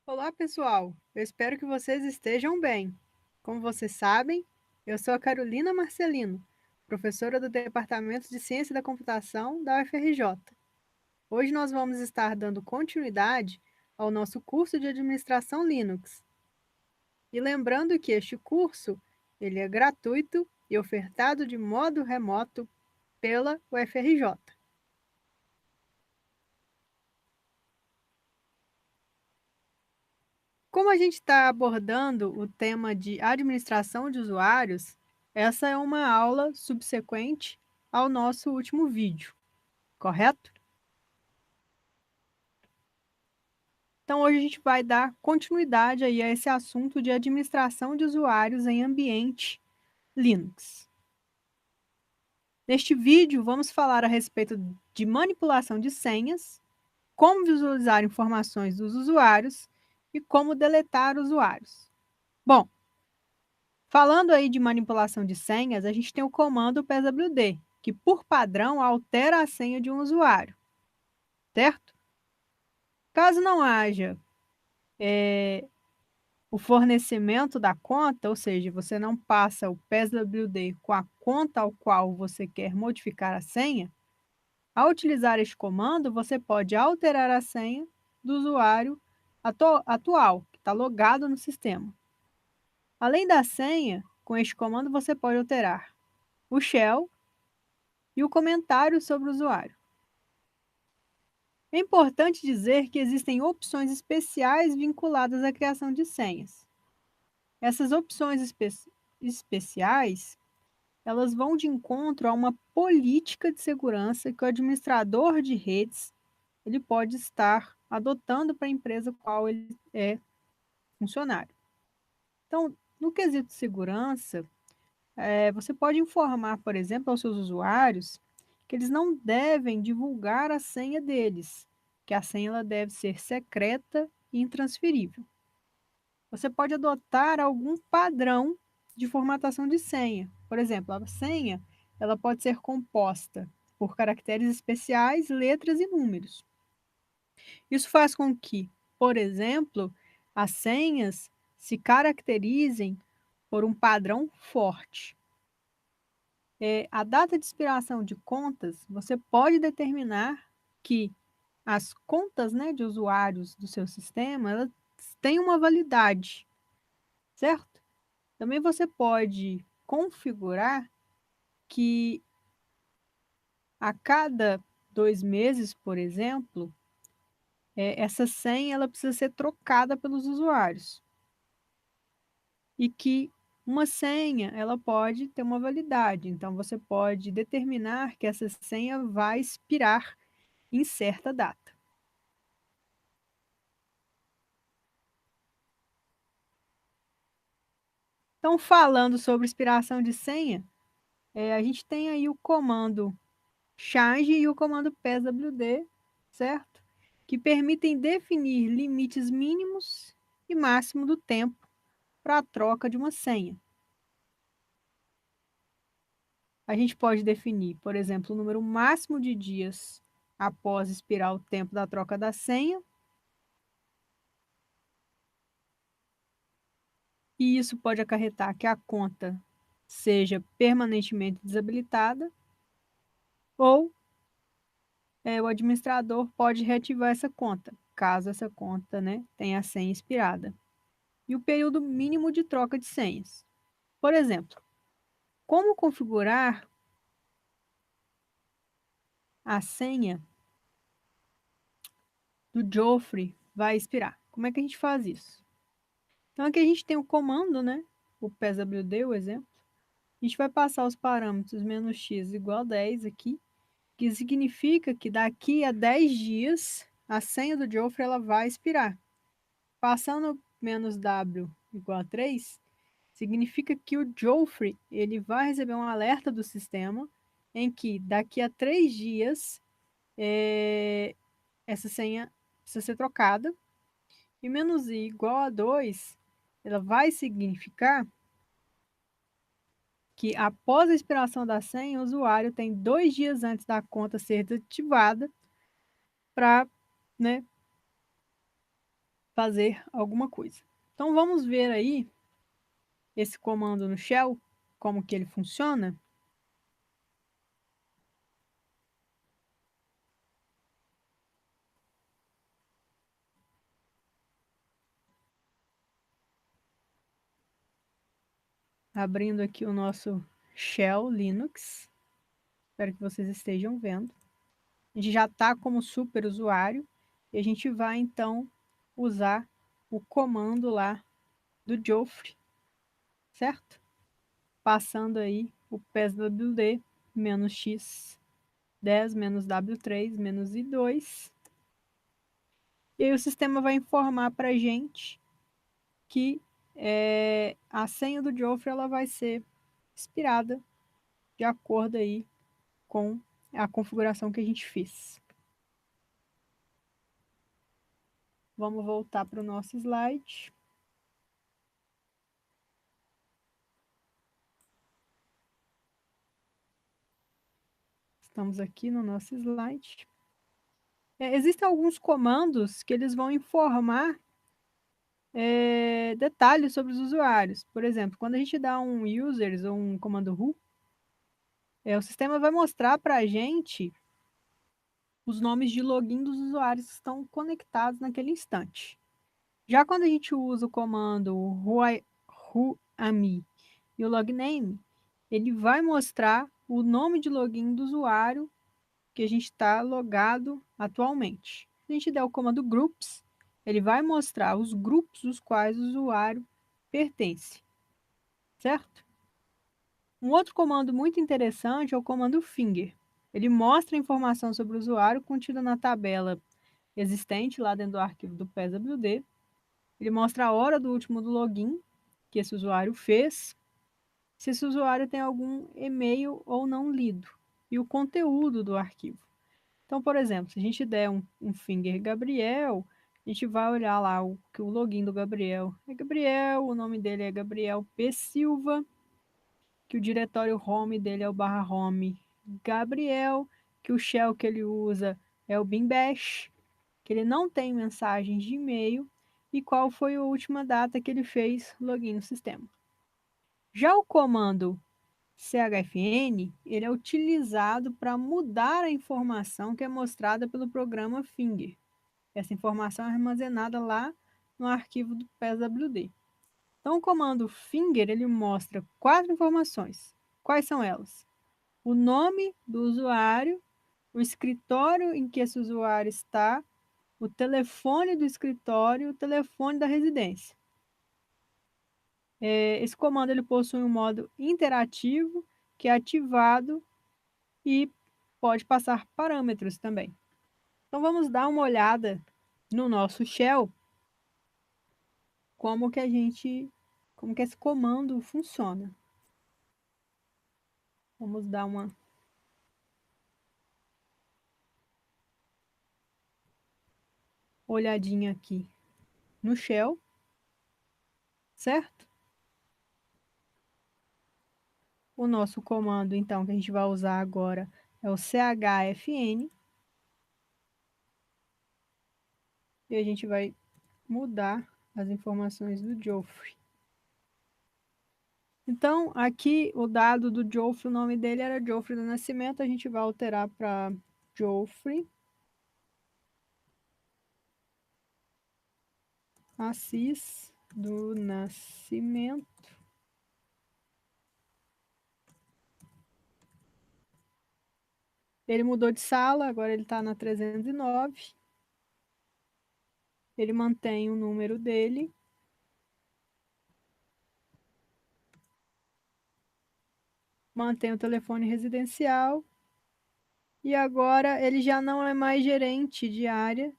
Olá, pessoal! Eu espero que vocês estejam bem. Como vocês sabem, eu sou a Carolina Marcelino, professora do Departamento de Ciência da Computação da UFRJ. Hoje nós vamos estar dando continuidade ao nosso curso de Administração Linux. E lembrando que este curso ele é gratuito e ofertado de modo remoto pela UFRJ. Como a gente está abordando o tema de administração de usuários, essa é uma aula subsequente ao nosso último vídeo, correto? Então, hoje a gente vai dar continuidade aí a esse assunto de administração de usuários em ambiente Linux. Neste vídeo, vamos falar a respeito de manipulação de senhas, como visualizar informações dos usuários e como deletar usuários. Bom, falando aí de manipulação de senhas, a gente tem o comando pswd, que por padrão altera a senha de um usuário, certo? Caso não haja o fornecimento da conta, ou seja, você não passa o pswd com a conta ao qual você quer modificar a senha, ao utilizar este comando, você pode alterar a senha do usuário atual, que está logado no sistema. Além da senha, com este comando você pode alterar o shell e o comentário sobre o usuário. É importante dizer que existem opções especiais vinculadas à criação de senhas. Essas opções especiais, elas vão de encontro a uma política de segurança que o administrador de redes ele pode estar adotando para a empresa qual ele é funcionário. Então, no quesito de segurança, você pode informar, por exemplo, aos seus usuários que eles não devem divulgar a senha deles, que a senha ela deve ser secreta e intransferível. Você pode adotar algum padrão de formatação de senha. Por exemplo, a senha ela pode ser composta por caracteres especiais, letras e números. Isso faz com que, por exemplo, as senhas se caracterizem por um padrão forte. A data de expiração de contas, você pode determinar que as contas, né, de usuários do seu sistema, elas têm uma validade, certo? Também você pode configurar que a cada 2 meses, por exemplo, essa senha ela precisa ser trocada pelos usuários. E que uma senha ela pode ter uma validade. Então, você pode determinar que essa senha vai expirar em certa data. Então, falando sobre expiração de senha, a gente tem aí o comando change e o comando pswd, certo? Que permitem definir limites mínimos e máximo do tempo para a troca de uma senha. A gente pode definir, por exemplo, o número máximo de dias após expirar o tempo da troca da senha, e isso pode acarretar que a conta seja permanentemente desabilitada, ou o administrador pode reativar essa conta, caso essa conta, né, tenha a senha expirada. E o período mínimo de troca de senhas. Por exemplo, como configurar a senha do Geoffrey vai expirar? Como é que a gente faz isso? Então aqui a gente tem o comando, né, o pswd, o exemplo. A gente vai passar os parâmetros "-x igual a 10 aqui, que significa que daqui a 10 dias a senha do Geoffrey ela vai expirar. Passando "-w igual a 3, significa que o Geoffrey ele vai receber um alerta do sistema em que daqui a 3 dias essa senha precisa ser trocada. E "-i igual a 2, ela vai significar que após a expiração da senha, o usuário tem 2 dias antes da conta ser desativada para, né, fazer alguma coisa. Então vamos ver aí esse comando no shell, como que ele funciona. Abrindo aqui o nosso shell Linux. Espero que vocês estejam vendo. A gente já está como super usuário e a gente vai então usar o comando lá do Geoffrey, certo? Passando aí o PSWD -x 10 -w3 -i2. E aí o sistema vai informar para a gente que a senha do Geoffrey ela vai ser expirada de acordo aí com a configuração que a gente fez. Vamos voltar para o nosso slide. Estamos aqui no nosso slide. Existem alguns comandos que eles vão informar detalhes sobre os usuários. Por exemplo, quando a gente dá um users ou um comando who, o sistema vai mostrar para a gente os nomes de login dos usuários que estão conectados naquele instante. Já quando a gente usa o comando whoami e o logname, ele vai mostrar o nome de login do usuário que a gente está logado atualmente. Se a gente der o comando groups, ele vai mostrar os grupos dos quais o usuário pertence, certo? Um outro comando muito interessante é o comando finger. Ele mostra a informação sobre o usuário contida na tabela existente lá dentro do arquivo do PSWD. Ele mostra a hora do último do login que esse usuário fez, se esse usuário tem algum e-mail ou não lido, e o conteúdo do arquivo. Então, por exemplo, se a gente der um finger Gabriel, a gente vai olhar lá que o login do Gabriel é Gabriel, o nome dele é Gabriel P. Silva, que o diretório home dele é o /home Gabriel, que o shell que ele usa é o bin bash, que ele não tem mensagens de e-mail e qual foi a última data que ele fez login no sistema. Já o comando chfn, ele é utilizado para mudar a informação que é mostrada pelo programa Finger. Essa informação é armazenada lá no arquivo do PSWD. Então, o comando Finger, ele mostra 4 informações. Quais são elas? O nome do usuário, o escritório em que esse usuário está, o telefone do escritório e o telefone da residência. Esse comando ele possui um modo interativo, que é ativado e pode passar parâmetros também. Então vamos dar uma olhada no nosso shell, como que esse comando funciona. Vamos dar uma olhadinha aqui no shell, certo? O nosso comando, então, que a gente vai usar agora é o chfn. E a gente vai mudar as informações do Geoffrey. Então, aqui o dado do Geoffrey, o nome dele era Geoffrey do Nascimento, a gente vai alterar para Geoffrey Assis do Nascimento. Ele mudou de sala, agora ele está na 309. Ele mantém o número dele. Mantém o telefone residencial. E agora ele já não é mais gerente de área,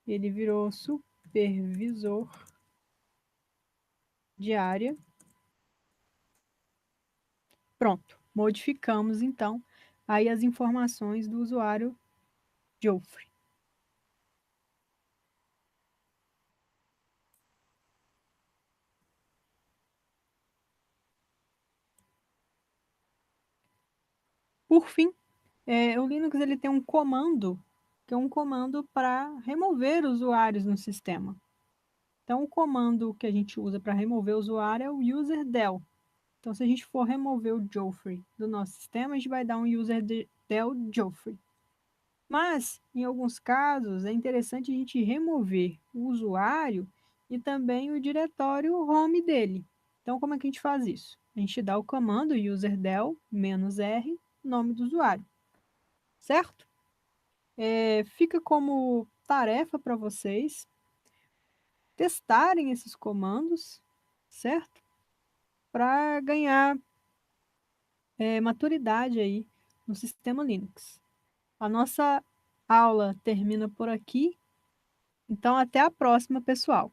ele virou supervisor de área. Pronto, modificamos então aí as informações do usuário Geoffrey. Por fim, o Linux ele tem um comando, que é um comando para remover usuários no sistema. Então, o comando que a gente usa para remover o usuário é o userdel. Então, se a gente for remover o Geoffrey do nosso sistema, a gente vai dar um userdel Geoffrey. Mas, em alguns casos, é interessante a gente remover o usuário e também o diretório home dele. Então, como é que a gente faz isso? A gente dá o comando userdel -r, nome do usuário, certo? Fica como tarefa para vocês testarem esses comandos, certo? Para ganhar maturidade aí no sistema Linux. A nossa aula termina por aqui, então até a próxima, pessoal.